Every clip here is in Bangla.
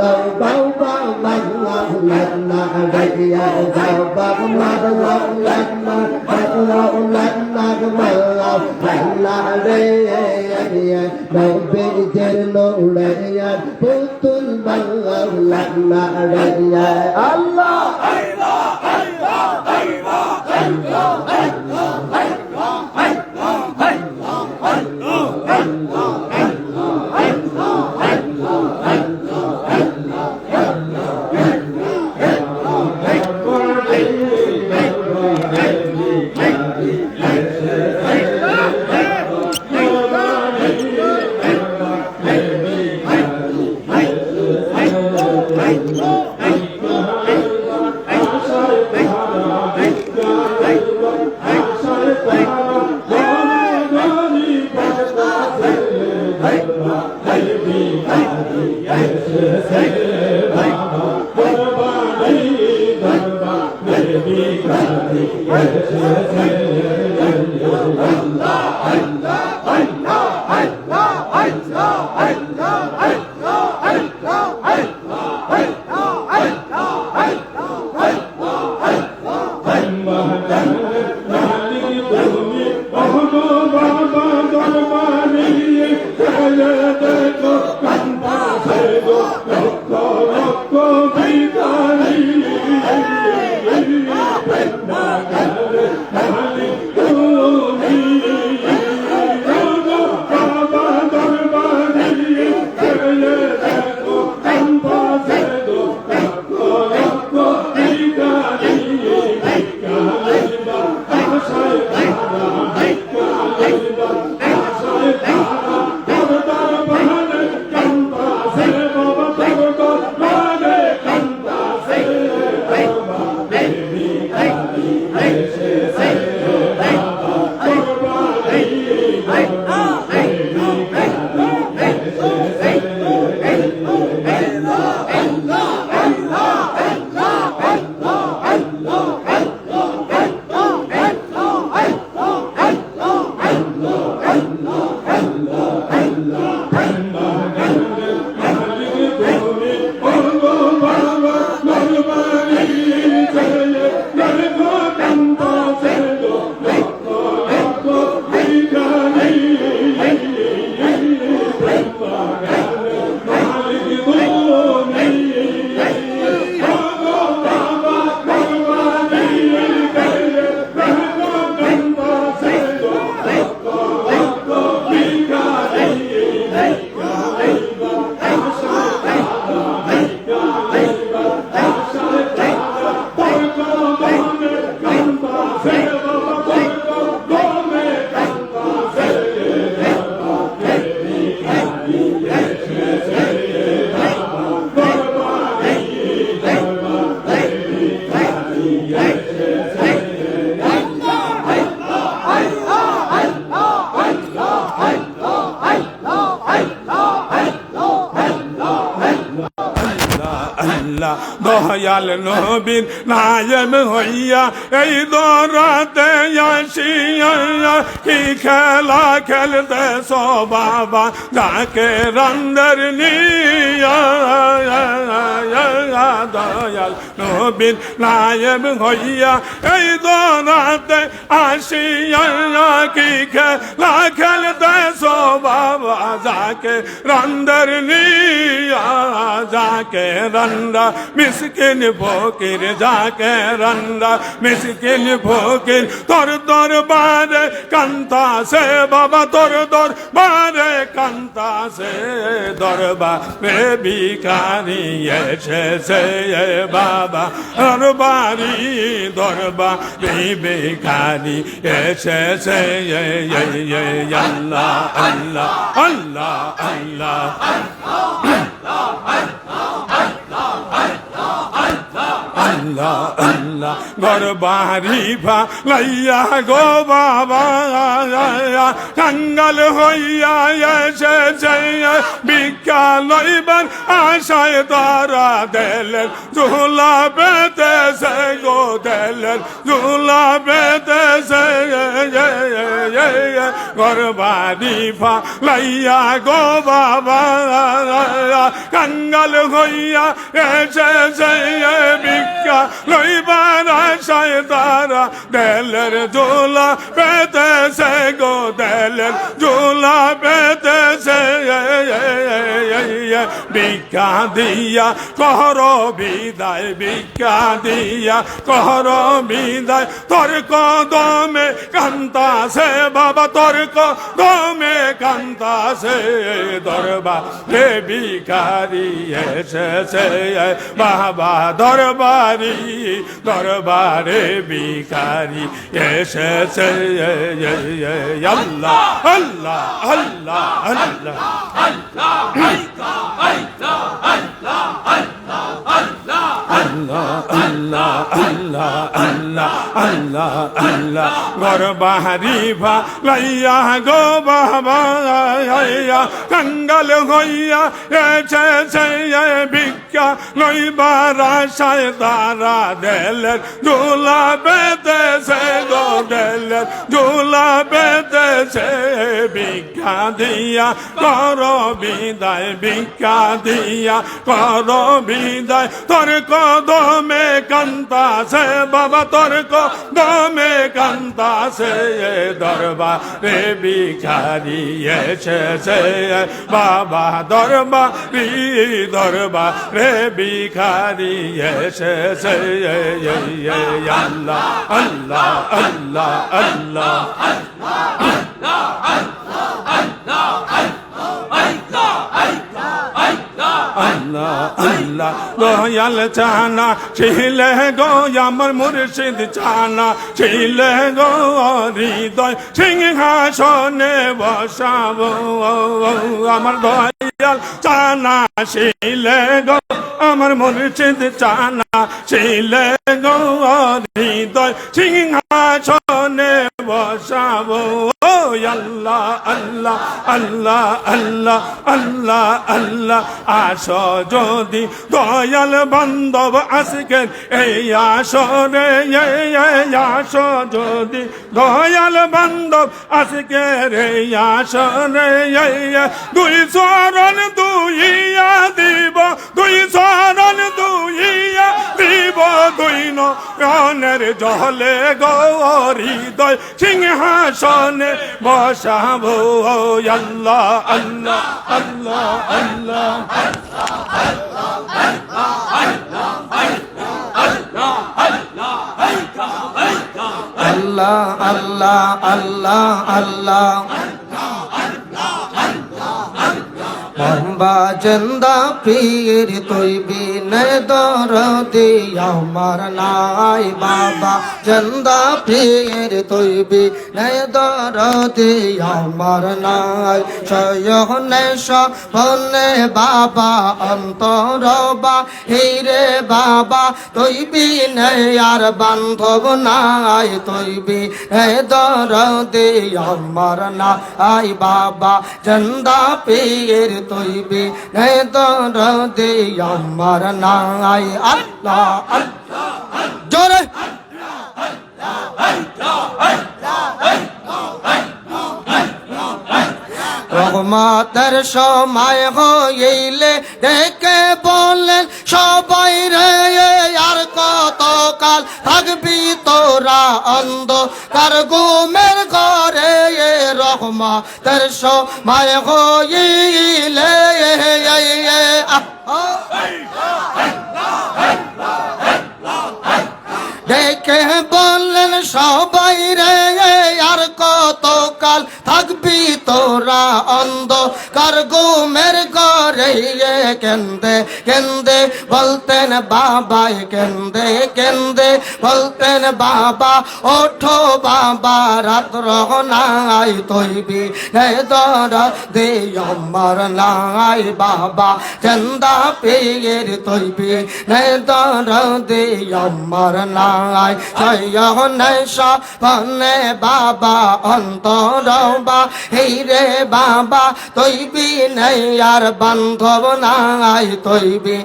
bao bao mang lao lạnh na đây ya bao bao mang lao lạnh na bao lao lạnh na mang lao lạnh na đây ya đâu biết trên nông đây ya putul mang lao lạnh na đây ya Allah Allah Allah Allah Allah Dayal নবীর নায়েব হইয়া এই দরাতে আসিয়া কি খেলা খেলতেছ বাবা যাকে রন্দর নিয়া দয়াল নবীর নায়েব হইয়া এই দরাতে আসিয়া কি খেলা খেলতেছ বাবা যাকে রন্দর নিয়া যাকে রন্দা মিসকিন ফকির যাকে রন্দা মিসকিন ফকির তোর দরবারে কান্তাছে বাবা তোর দরবারে কান্তাছে দরবারে ভিখারি এসেছে বাবা দরবারি দরবারি ভিখারি এসেছে আল্লাহ আল্লাহ আল্লাহ আল্লাহ আল্লাহ আল্লাহ আল্লাহ ঘর বাড়ি লাইয়া গো বাবা কাঙ্গাল হইয়া এসেছে ভিক্ষা লইবার আশায় তারা দিলেন ঝুলা পেতেছে গো দিলেন ঝুলা পেতেছে ঘর বাড়ি লাইয়া গো বাবা কাঙ্গাল হইয়া এসেছে ভিক্ষা লইবার আশায় তারা দিলেন ঝুলা পেতেছে গো দিলেন ঝুলা পেতেছে ভিক্ষা দিয়া কর বিদায় ভিক্ষা দিয়া কর বিদায় তোর কদমে কান্তাছে বাবা তোর কদমে কান্তাছে দরবারে ভিখারি এসেছে বাবা দরবারি দরবারে ভিখারি এসেছে আল্লাহ আল্লাহ আল্লাহ আল্লাহ আল্লাহ আল্লাহ আল্লাহ আল্লাহ আল্লাহ ঘর বাহারি লাইয়া গো বাবা কাঙ্গাল হইয়া এসেছে ভিক্ষা লইবার আশায় তারা দিলেন ঝুলা পেতেছে গো দিলেন ঝুলা পেতেছে ভিক্ষা দিয়া কর বিদায় ভিক্ষা দিয়া কর বিদায় তোর কদমে কান্তাছে বাবা তোর কদমে কান্তাছে দরবারে ভিখারি এসেছে বাবা দরবারি দরবারে ভিখারি এসেছে আল্লাহ আল্লাহ আল্লাহ আল্লাহ আল্লাহ আল্লাহ দয়াল চানা ছিলে গো আমার মুর্শিদ চানা ছিলে গো হৃদয় সিংহাসনে বসাবো আমার দয়াল চানা ছিলে গো আমার মুর্শিদ চানা ছিলে গো হৃদয় সিংহাসনে বসাবো আল্লাহ আল্লাহ আল্লাহ আল্লাহ আল্লাহ আল্লাহ আসো যদি দয়াল বান্ধব আজকের এই আসরে আসো যদি দয়াল বান্ধব আজকের এই আসরে দুই চরণ দুইয়া দিব দুই চরণ দুইয়া দিব দুই নয়নের জলে গো হৃদয় সিংহাসনে বসাবো আল্লাহ আল্লাহ আল্লাহ আল্লাহ আল্লাহ আল্লাহ আল্লাহ আল্লাহ মোহাম্মদ জিন্দা পীর তুই বিনয় দরদি আমার নাই বাবা জিন্দা পীর তুই বিনয় দরদি আমার নাই সয়নে সপনে বাবা অন্তর বাহিরে বাবা তুই বিনয় আর বান্ধব নাই তুই বিনয় দরদি আমার নাই বাবা জিন্দা পীর তুই বিনয় দরদি আমার নাই আল্লাহ আল্লাহ জোরে রহমতের সময় হইলে ডেকে বলেন সবাই রে আর কত কাল থাকবি তোরা অন্ধকার ঘুমের ঘরে রহমতের সময় হইলে ডেকে বললেন সবাই রে আর কত কাল থাকবি তোরা অন্ধ কার ঘুমের ঘরে কেন্দে কেন্দে বলতেন বাবাই কেন্দে কেন্দে বলতেন বাবা ওঠো বাবা রাত্র নাই তৈবি দর দে আমার নাই বাবা চন্দা পেয়ের তৈবি দর দে আমার নাই সয়নে বাবা অন্তরবা হেই রে বাবা তৈবি নেই আর বান্ধব নাই তৈবি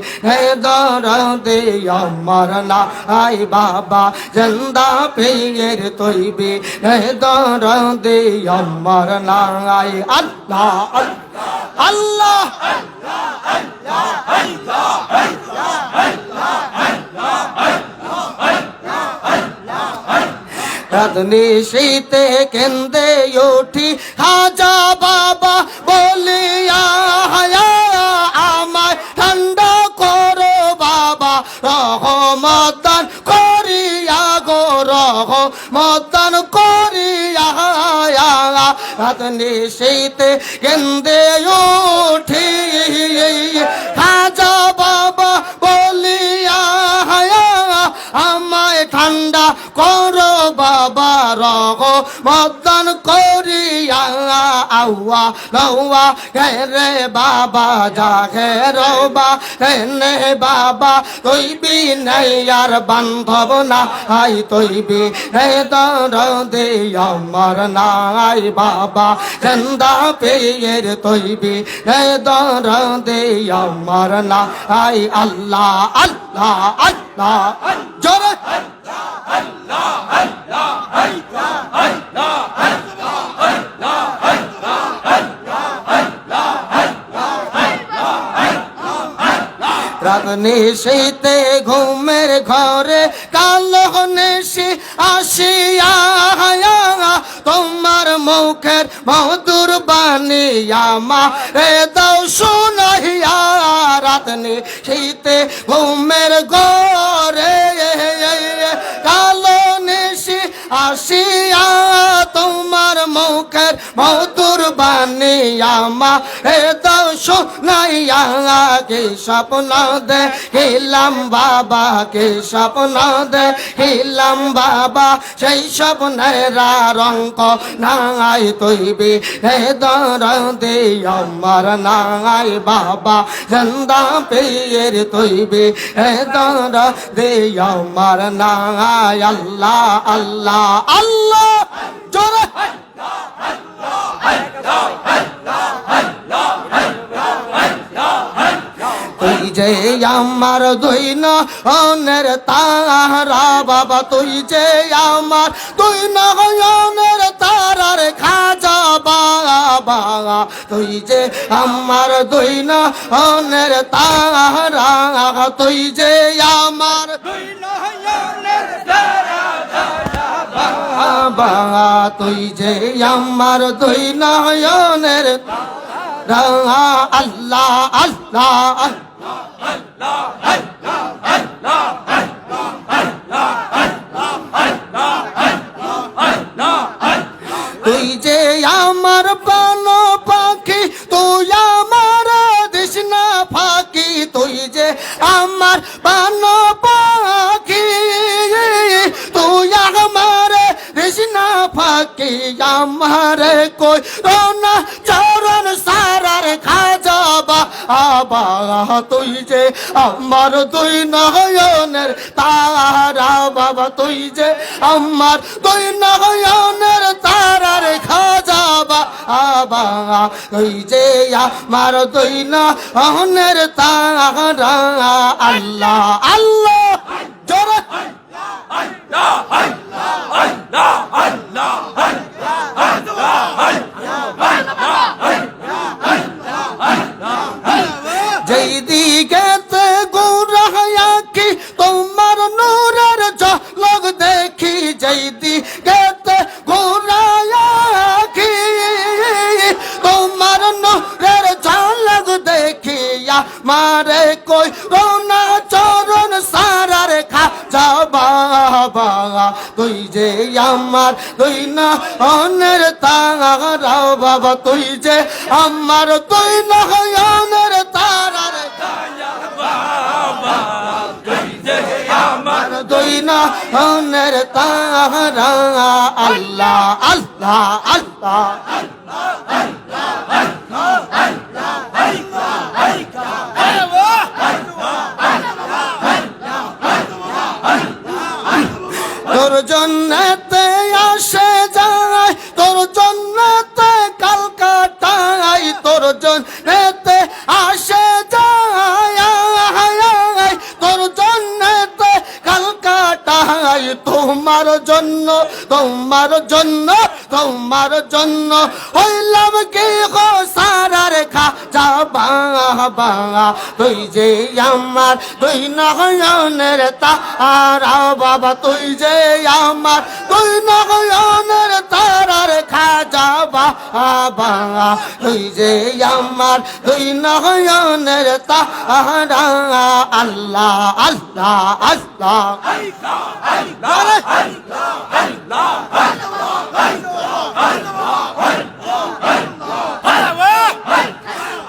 দর দে আমার নাই বাবা চন্দা পেয়ের তৈবি দর দে আমার নাই আল্লাহ আল্লাহ রাতনি শীতে কেন্দে উঠি হাজা বাবা বলিয়া আমায় ঠান্ডা করো বাবা রহমতান করিয়া গো রহমতান করিয়া রাতনি শীতে কেন্দে উঠি হাজা বাবা বলিয়া আমায় ঠান্ডা করো বাবা রহমতান করিয়া আউয়া লৌয়া ঘেরে বাবা যা ঘেরবা নে বাবা তৈবি নাই আর বান্ধব নাই তৈবি হে দর দে আমার নাই বাবা চন্দা পেয়ের তৈবি হে দর দে আমার নাই আল্লাহ আল্লাহ আল্লাহ জোরে রাগনি শীতে ঘুমের ঘরে কালো নেশি আসিয়া তোমার মুখের মধুর বাণী আমারে দাও শুনাইয়া রাতনি শীতে ঘুমের ঘরে কালো নেশি আসিয়া তোমার মুখের মধুর বাণী আমারে দাও শুনাইয়া কে স্বপ্ন দে হিলাম বাবা কে স্বপ্ন দে হিলাম বাবা সেই স্বপ্নের রঙ্ক নাই তৈবি হে দর দে আমার নাই বাবা জন্দা পেয়ের তৈবি হে দর দে আমার নাই আল্লাহ আল্লাহ আল্লাহ জোরে তুই যে আমার দুই নয়নের তারা বাবা তুই যে আমার দুই নয়নের তারার খাজা বাবা তুই যে আমার দুই নয়নের তারা তুই যে আমার দুই নয়নের তারা বাবা তুই যে আমার দুই নয়নের আল্লাহ আল্লাহ তুই যে আমার বান পাখি তুই আমার দিশনা ফাঁকি তুই যে আমার বান পাখি তুই আমার দিশনা ফাঁকি আমার কই রোনা চরণ সারার খাজা বাবা তুই যে আমার দুই নয়নের তারা বাবা তুই যে আমার দুই নয়নের তারার খাজা বাবা তুই যে আমার দুই নয়নের তারা আল্লাহ আল্লাহ জোরে আল্লাহ আল্লাহ আল্লাহ আল্লাহ যেই দিকেতে গোরায়া কি তোমার নূরের ঝলক দেখি যেই দিকেতে গোরায়া কি তোমার নূরের ঝলক দেখিয়া মারে কই রোনা চরণ সারার খাজা বাবা তুই যে আমার তুই না অনের তারা বাবা তুই যে আমার তুই না অনের তারা আমার তুই না অনের তারা আল্লাহ আল্লাহ আল্লাহ তোর জন্নতে আসে যায় তোর জন্নতে কালকাটায় তোর জন্নতে আসে যায় তোর জন্নতে কালকাটায় তোমার জন্য তোমার জন্য তোমার জন্য হইলাম কি গো সারা রেখা যাবা তুই যে আমার তুই নয়নের তারা বাবা তুই যে আমার তুই নয়নের তারা রেখা যাবা তুই যে আমার তুই নয়নের তারা আল্লাহ আল্লাহ আল্লাহ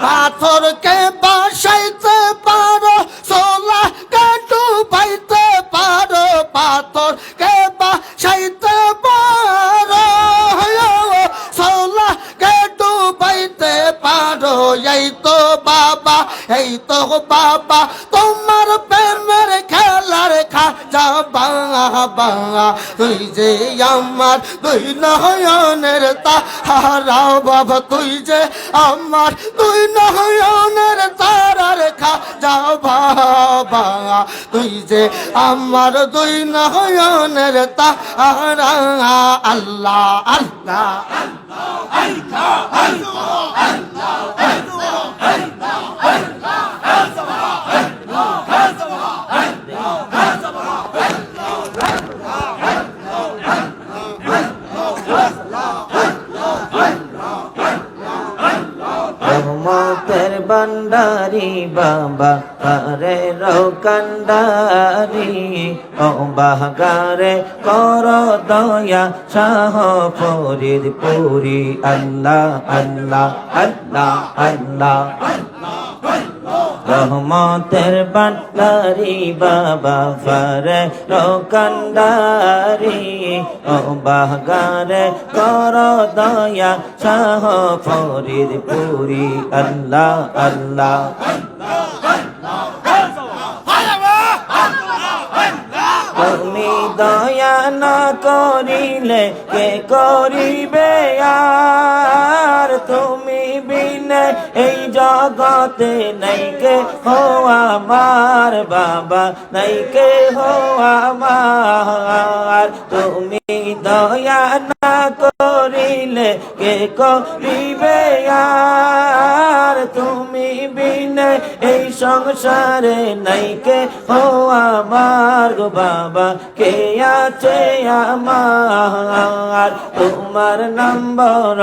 পাথরকে বাসাইতে পারো সোলা কাটু পাইতে পারো পাথরকে বাসাইতে পারো সোলা কাটু পাইতে পারো এই তো বাবা তোমার প্রেমের খেলার খাজা বাবা তুই যে আমার তুই নয়নের তারা বাবা তুই যে আমার তুই নয়নের তারার খাজা বাবা তুই যে আমার তুই নয়নের তারা আল্লাহ আল্লাহ রহমতের ভান্ডারি বাবা আরে রোকান্ডারি ও বাগারে কর দয়া শাহ ফরিদ পুরি আল্লাহ আল্লাহ আল্লাহ আল্লাহ রহমতের ভান্ডারি বাবা ফারে রোকান্ডারি ও বাগারে কর দয়া শাহ ফরিদ পুরি আল্লাহ আল্লাহ তুমি দয়া না করিলে কে করিবে আর তুমি বিনে এই জগতে নাই কে হো আমার বাবা নাই কে হো আমার তুমি দয়া না করিলে কে করিবে আর তুমি বিনে এই সংসারে নাই কে হো আমার গো বাবা কে আছে আমার তোমার নম্বর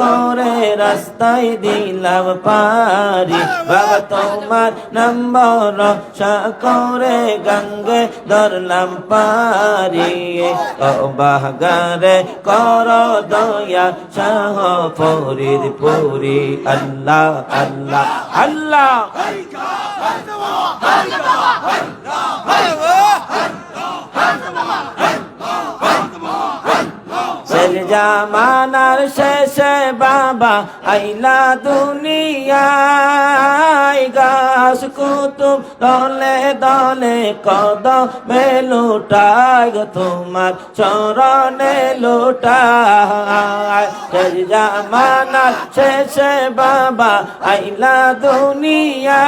করে রাস্তায় দিলাম পারি বাবা তোমার নম্বর করে গঙ্গে ধরলাম পারি ও বাগারে কর দয়া শাহ ফরিদ পুরি আল্লাহ আল্লাহ আল্লাহ জামানার শেষে বাবা আইলা দুনিয়ায় গাছ কুতুব দলে দলে কদমে লুটায় গো তোমার চরণে লুটায় জামানার শেষে বাবা আইলা দুনিয়ায়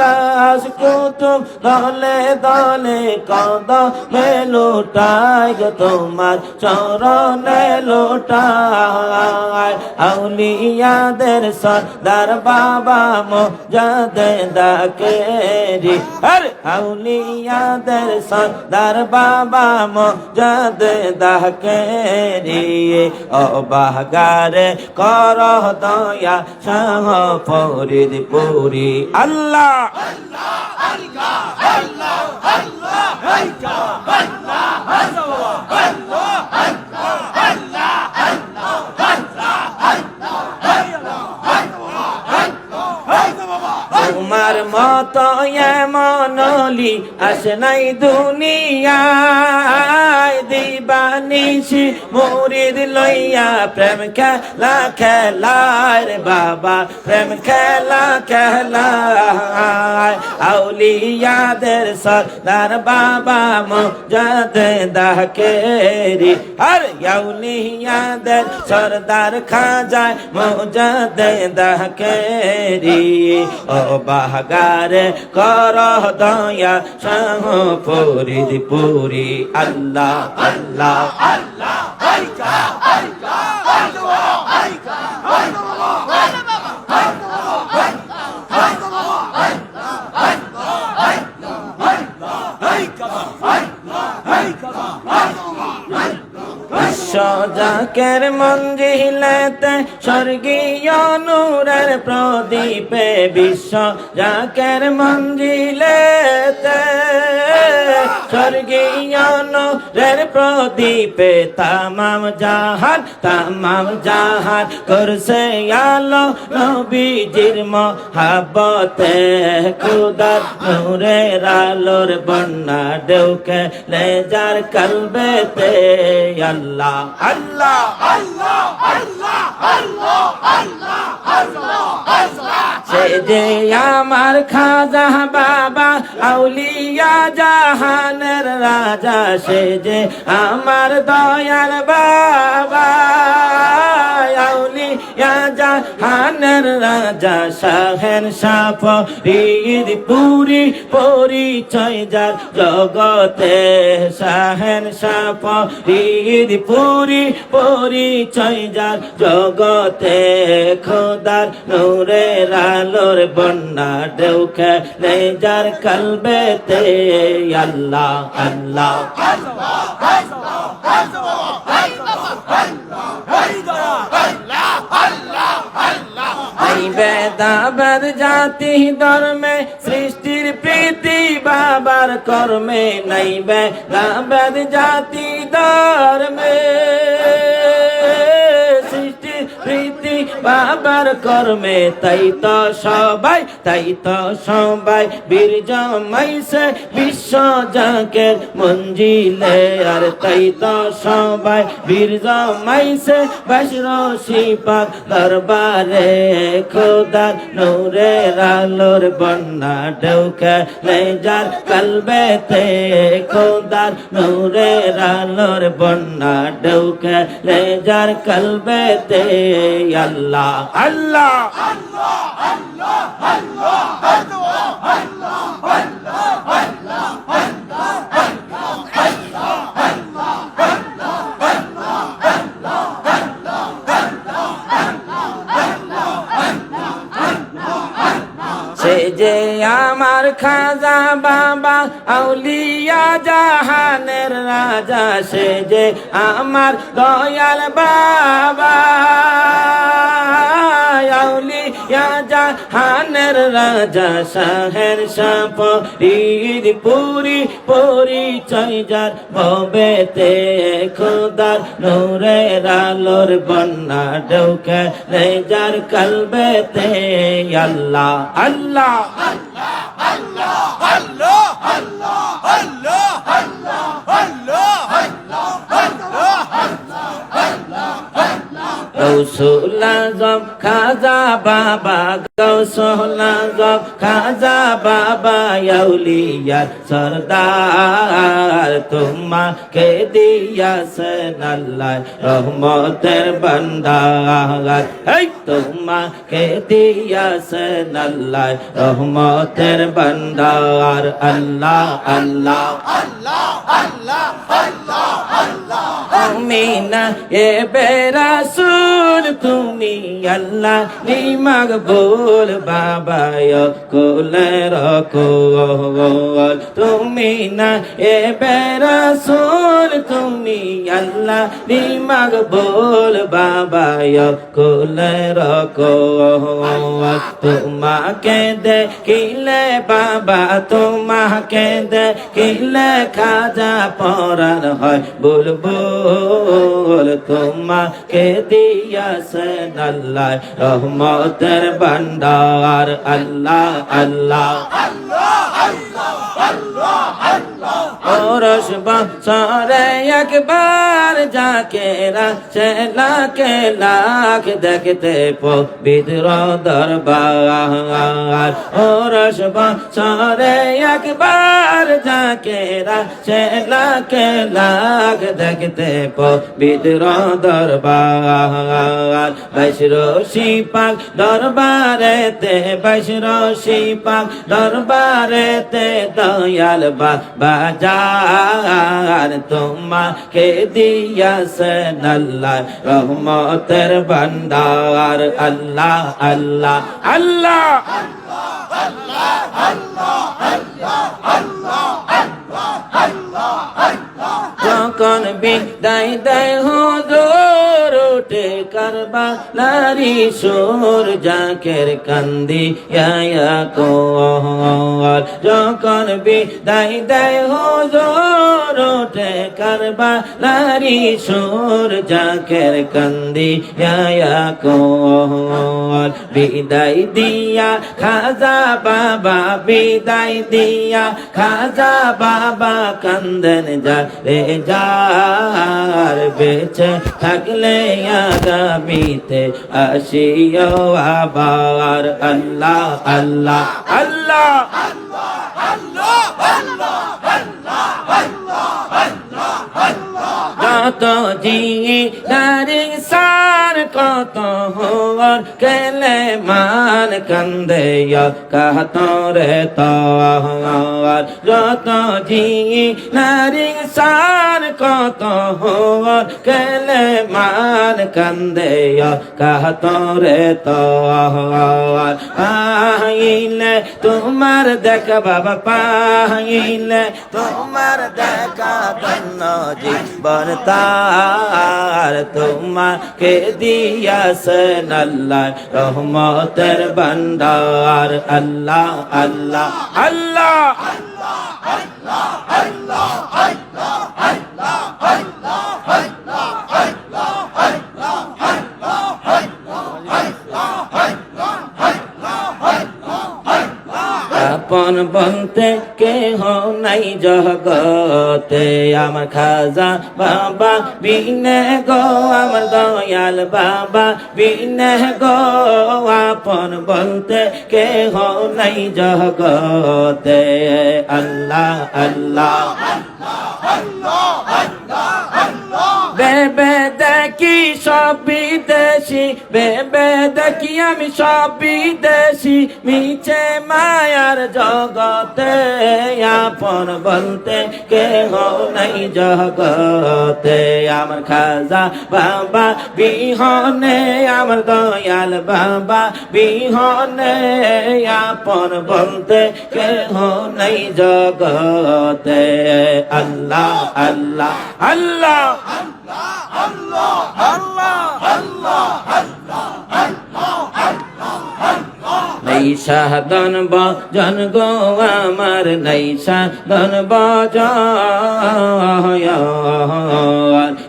গাছ কুতুব দলে দলে কদমে লুটায় গো তোমার চরণে লুটায় আউলিয়াদের সরদার বাবা মোজাদে দাকেরি আরে আউলিয়াদের সরদার বাবা মোজাদে দাকেরি ও বাগারে কর দয়া শাহ ফরিদ পুরি আল্লাহ আল্লাহ আল্লাহ আল্লাহ তোমার মতো এমন অলি আসে নাই দুনিয়ায় দিবানিশি মুরিদ লইয়া প্রেম খেলা খেলায় রে বাবা প্রেম খেলা খেলায় আউলিয়াদের সরদার বাবা মুজাদ্দেদ কেরি আর আউলিয়াদের সরদার খাজা মুজাদ্দেদ কেরি ও বাগারে কর দয়া শাহ ফরিদ পুরি আল্লাহ আল্লাহ আল্লাহ জাকের মঞ্জিলেতে স্বর্গীয় নূরের প্রদীপে বিশ্ব জাকের মঞ্জিলেতে স্বর্গীয় নূরের প্রদীপে তামাম জাহান করছে আলো নবীজির মহাব্বতে খুদার নূরের আলোর বন্যা ঢেউকে লে যার কলবেতে আল্লাহ আল্লাহ আল্লাহ আল্লাহ আল্লাহ আল্লাহ আল্লাহ আল্লাহ সে যে আমার খাজা বাবা আউলিয়া জাহানের রাজা সে যে আমার দয়াল বাবা আউলিয়া জাহানের রাজা শাহের সাফ রিদ পুরি পরিচয় যার জগতে শাহের সাফ রিদ পুরি পরিচয় যার জগতে খোদার নূরের আলোর বন্যা ঢেউ খেলে যার কলবেতে আল্লাহ আল্লাহ বেদাবাদ জাতি ধর্মে সৃষ্টির প্রীতি বাবার কর্মে নাই বেদাবাদ জাতি ধর্মে সৃষ্টির প্রীতি বাবার কর্মে তাই তো সবাই বীর জমাইছে বিশ্ব জাকের মঞ্জিলে আর তাই তো সবাই বীর জমাইছে বাসরসি পাক দরবারে খোদার নূরের আলোর বন্যা ঢেউ খেলে যার কলবেতে খোদার নূরের আলোর বন্যা ঢেউ খেলে যার কলবেতে আল্লাহ আল্লাহ আল্লাহ আল্লাহ আল্লাহ আল্লাহ সে যে আমার খাজা বাবা আউলিয়া জাহানের রাজা সে যে আমার দয়াল বাবা আউলিয়া জাহানের রাজা শাহের সাফ রিদ পুরি পরিচয় যার ভবেতে খোদার নূরের আলোর বন্যা ঢেউ খেলে যার কলবেতে আল্লাহ আল্লাহ আল্লাহ আল্লাহ আল্লাহ আল্লাহ আল্লাহ আল্লাহ আল্লাহ গৌসুল আজম খাজা বাবা গৌসুল আজম খাজা বাবা আউলিয়ার সরদার তোমাকে দিয়াছেন আল্লাহ রহমতের ভান্ডার এই তোমাকে দিয়াছেন আল্লাহ রহমতের ভান্ডার আল্লাহ আল্লাহ আল্লাহ আল্লাহ আল্লাহ আল্লাহ আমিনা এ বেরাসুল তুমি আল্লাহ নিমাগ বল বাবা কোলের কোল তুমি না এ বেরাসুল তুমি আল্লাহ নিমাগ বল বাবা কোলের কোল তোমাকে দেখিলে বাবা তোমাকে দেখিলে খাজা পরার হয় বুলবুল রসুল তোমাকে দিয়াছেন আল্লাহ রহমতের ভান্ডার আল্লাহ আল্লাহ ওরস বছরে একবার যাকে রাখছে লাখে লাখ দেখতে পবিত্র দরবার ওরস বছরে একবার যাকে রাখছে লাখে লাখ দেখতে পবিত্র দরবার বৈশরসি পাক দরবারেতে বৈশরসি পাক দরবারেতে দয়াল বাজার তোমাকে দিয়াছেন আল্লাহ রহমতের ভান্ডার আল্লাহ আল্লাহ আল্লাহ যখন বিদায় দেয় হুজুর উঠে কারবালারি সুর জাকের কান্দি ইয়া কোল যখন বিদায় দেয় হুজুর উঠে কারবালারি সুর জাকের কান্দি ইয়া কোল বিদায় দিয়া খাজা বাবা বিদায় দিয়া খাজা বাবা কান্দন যা রে যার বেঁচে থাকলে আগামীতে আসিও আবার আল্লাহ আল্লাহ আল্লাহ কত জিনারি সার কত হওয়ার কেলে মান কান্দে কাতরে তওয়ার যত জিনারি সার কত হওয়ার কেলে মান কান্দে কাতরে তওয়ার পাইলে তোমার দেখা বাবা পাইলে তোমার দেখা ধন্য জীবন তার তোমাকে দিয়াছেন আল্লাহ রহমতের ভান্ডার আল্লাহ আল্লাহ আল্লাহ আপন বলতে কেহ নাই জগতে আমার খাজা বাবা বিনে গো আমার দয়াল বাবা বিনে গো আপন বলতে কেহ নাই জগতে আল্লাহ আল্লাহ বেবে দেখি সব বিদেশি বেবে দেখি আমি সব বিদেশি মিছে মায়ার জগতে আপন বলতে কেহ নাই জগতে আমার খাজা বাবা বিহনে আমার দয়াল বাবা বিহনে আপন বলতে কেহ নাই জগতে আল্লাহ আল্লাহ আল্লাহ নৈশা দন বজন গো আমার নৈশা দন বজন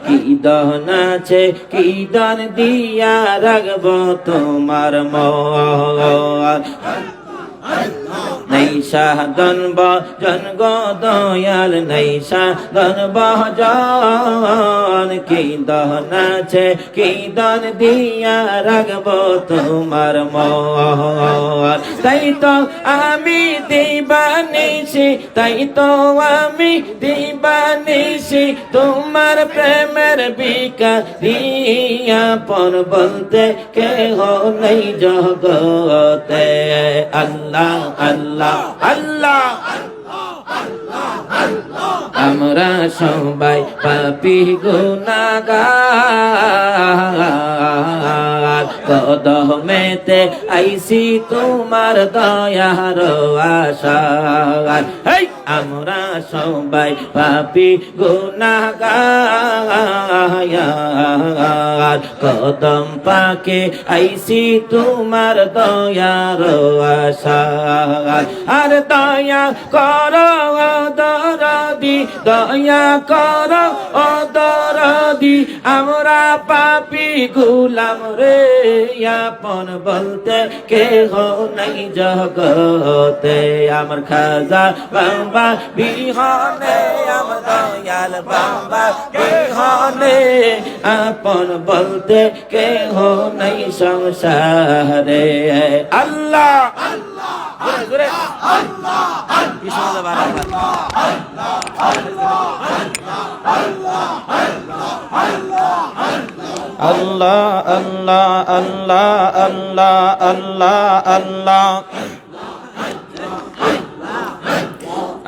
কি দন আছে কি দন দিয়া রাখবো তোমার মন নৈশা দন বজন গো দয়াল নৈশা দন বজন কি দন আছে কি দন দিয়া রাখবো তোমার মন তাই তো আমি দিবানিসি তাই তো আমি দিবানিসি তোমার প্রেমের বিকারি আপন বলতে কেহ নাই জগতে আল্লাহ আল্লাহ আল্লাহ আমরা সবাই পাপী গুনাহগার কদমেতে আইসি তোমার দয়ার আশায় হেই আমরা সবাই পাপী গুনাহগার কদম পাকে আইসি তোমার দয়ার আশায় আর দয়া করো দরদি দয়া কর ও দরদি আমরা পাপী গোলাম রে আপন বলতে কেহ নাই জগতে আমার খাজা বাবা বিহনে আমার দয়াল বাবা বিহনে আপন বলতে কেহ নাই সংসারে আল্লাহ জোরে আল্লাহ আল্লাহ আল্লাহ আল্লাহ আল্লাহ আল্লাহ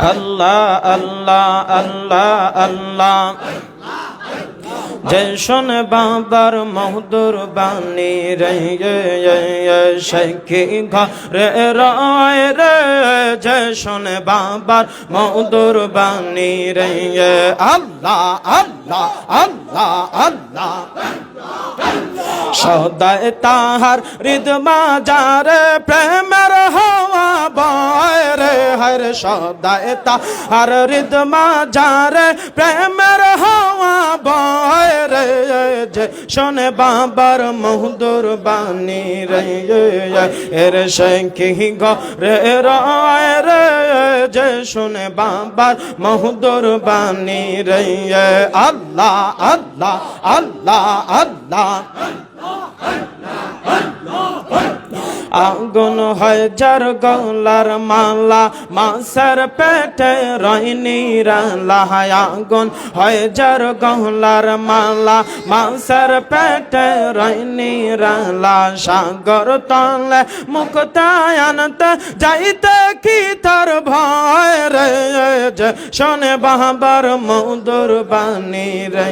আল্লাহ আল্লাহ আল্লাহ আল্লাহ জয় শোন বাবার মধুর বাণী রে শেখি ঘরে রয় রে জয় শোন বাবার মধুর বাণী রে আল্লাহ আল্লাহ আল্লাহ আল্লাহ সদায় তাহার হৃদমা যারে প্রেমের হওয়া বয় রে হর সদায় তাহার হৃদমা যারে প্রেমের হওয়া বয় রে যে শোনে বাবার মধুর বাণী রে এর শেখি ঘরে রয় রে যে শোনে বাবার মধুর বাণী রে আল্লাহ আল্লাহ আল্লাহ আল্লাহ আগুন হয় যার গলার মালা মাছের পেটে রয়নি রালা আগুন হয় যার গলার মালা মাছের পেটে রয়নি রালা সাগর তলে মুক্তায় আনতে যাইতে কি তার ভয় রে শোনে বাবার মধুর বাণী রে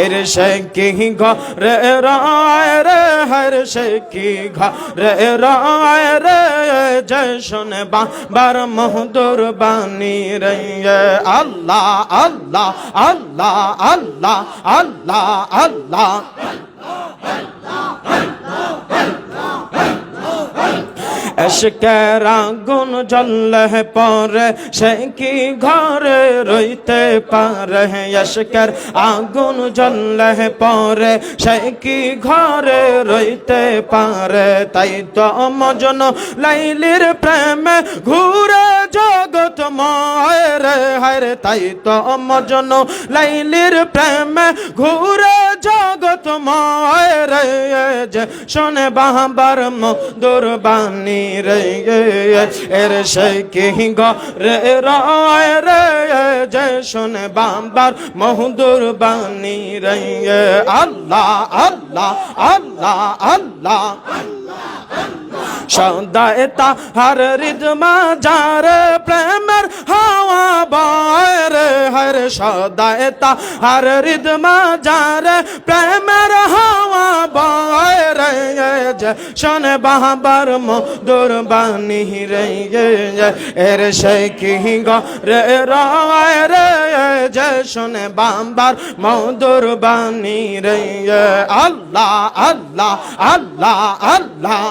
এর শেখি ঘরে রয় রে হর শেখি ঘরে রয় রে জয় শোনে বাবার মধুর বাণী রে আল্লাহ আল্লাহ আল্লাহ আল্লাহ আল্লাহ আল্লাহ এশকের আগুন জ্বললে পরে সে কি ঘরে রইতে পারে এশকের আগুন জ্বললে পরে সে কি ঘরে রইতে পারে তাই তো মজনু লাইলির প্রেমে ঘুরে জগৎ ময় রে হায় তাই তো মজনু লাইলির প্রেমে ঘুরে জগৎ ময় রে যে শোনে বাবার মধুর বাণী রে এর শেখি ঘরে রয় রে যে শোনে বাবার মধুর বাণী রে আল্লাহ আল্লাহ আল্লাহ আল্লাহ সদায় তাহার হৃদমা যার প্রেমের হাওয়া বয় রে হর সদায় তাহার হৃদমা যার প্রেমের হাওয়া বয় রে শোনে বাবার মধুর বাণী রে এর শেখি ঘরে রয় রে যে শোনে বাবার মধুর বাণী রে আল্লাহ আল্লাহ আল্লাহ আল্লাহ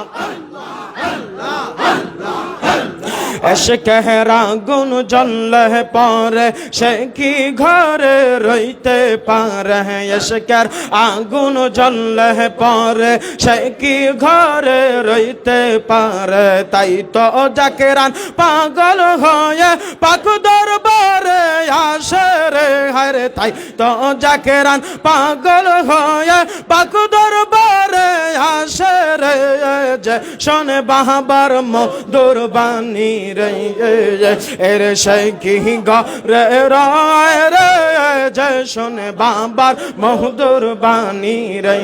এশকের আগুন জ্বললে পরে সে কি ঘরে রইতে পারে এশকের আগুন জ্বললে পরে সে কি ঘরে রইতে পারে তাই তো জাকেরান পাগল হয়ে পাক দরবারে আসে রে হায় তাই তো জাকেরান পাগল হয়ে পাক দরবারে আসে রে যে শোনে বাবার মধুর বাণী রে এর শেখি ঘরে রয় রে যে শোনে বাবার মধুর বাণী রে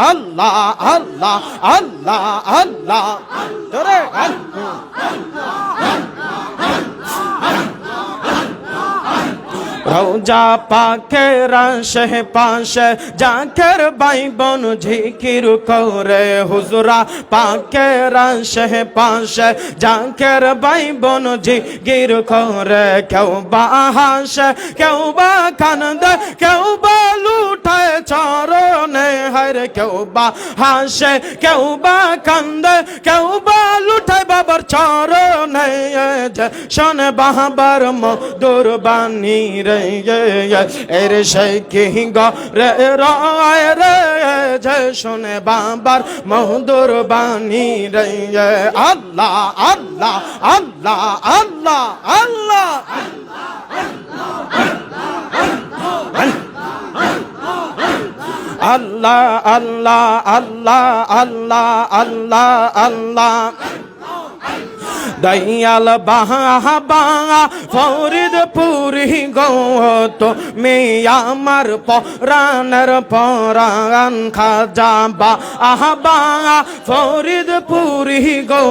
আল্লাহ আল্লাহ আল্লাহ আল্লাহ জোরে রওজা পাকের আশে পাশে জাকের ভাই বোন জিকির করে হুজুরা পাকের আশে পাশে জাকের ভাই বোন জিকির করে কেউ বা হাসে কেউ বা কান্দে কেউ বা লুটায় চরণে হায়রে কেউ বা হাসে কেউ বা কান্দে কেউ বা লুটায় বাবার চরণে শোনে বাবার মধুর বাণী রে এর সেই কি রে রয় রে যে শোনে বাবার মধুর বাণী রে আল্লাহ আল্লাহ আল্লাহ আল্লাহ আল্লাহ আল্লাহ আল্লাহ আল্লাহ আল্লাহ আল্লাহ আল্লাহ দয়াল বাবা ফরিদপুরি গো তুমি আমার পরাণের পরাণ খাজা বাবা ফরিদপুরি গো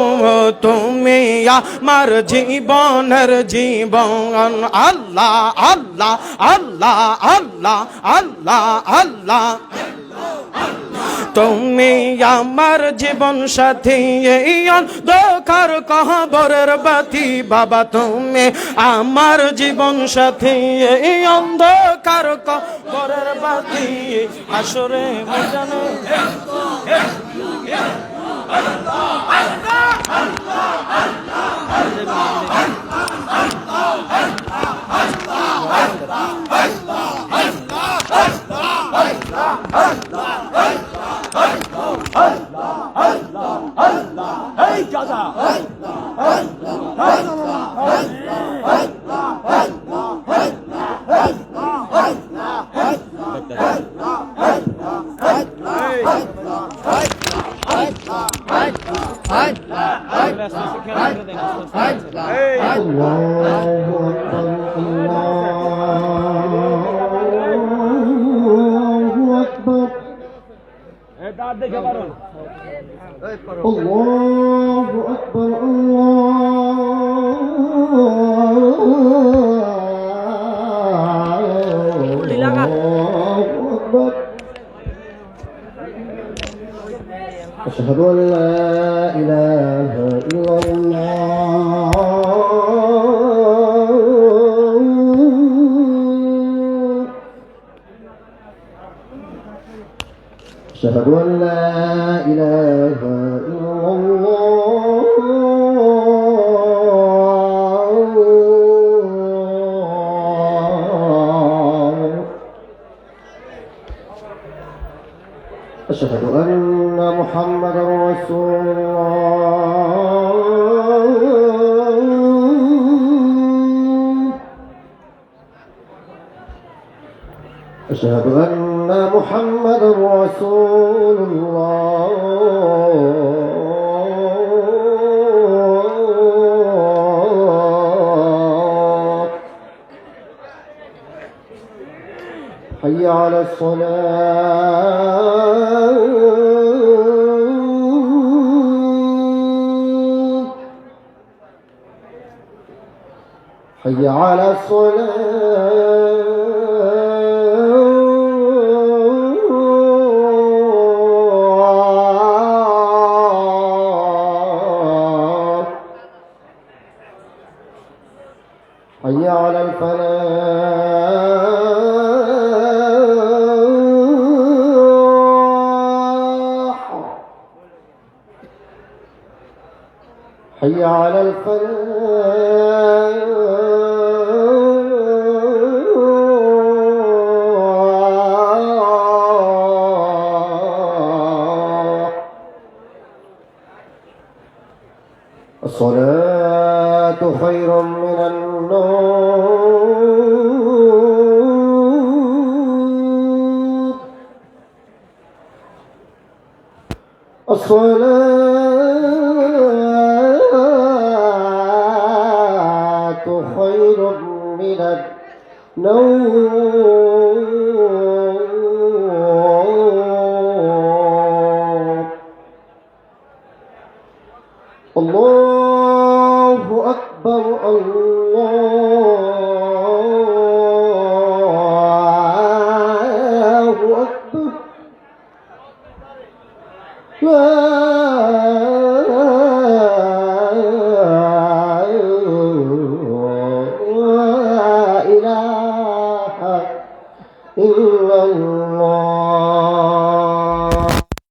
তুমি আমার জীবনের জীবন আল্লাহ আল্লাহ আল্লাহ আল্লাহ আল্লাহ আল্লাহ তুমি আমার জীবন সাথী এই অন্ধকার কবরের বাতি বাবা তুমি আমার জীবন সাথী এই অন্ধকার কবরের বাতি আসরে ময়দানে الله أكبر الله أكبر أشهد أن لا إله إلا الله أشهد أن لا إله إلا الله أشهد أن محمدا رسول الله أشهد أن محمدا رسول الله حي على الصلاة حي على الصلاة حي على الفلاح حي على الفلاح الصلاة خير من النوم الصلاة خير من النوم الله الله أكبر الله না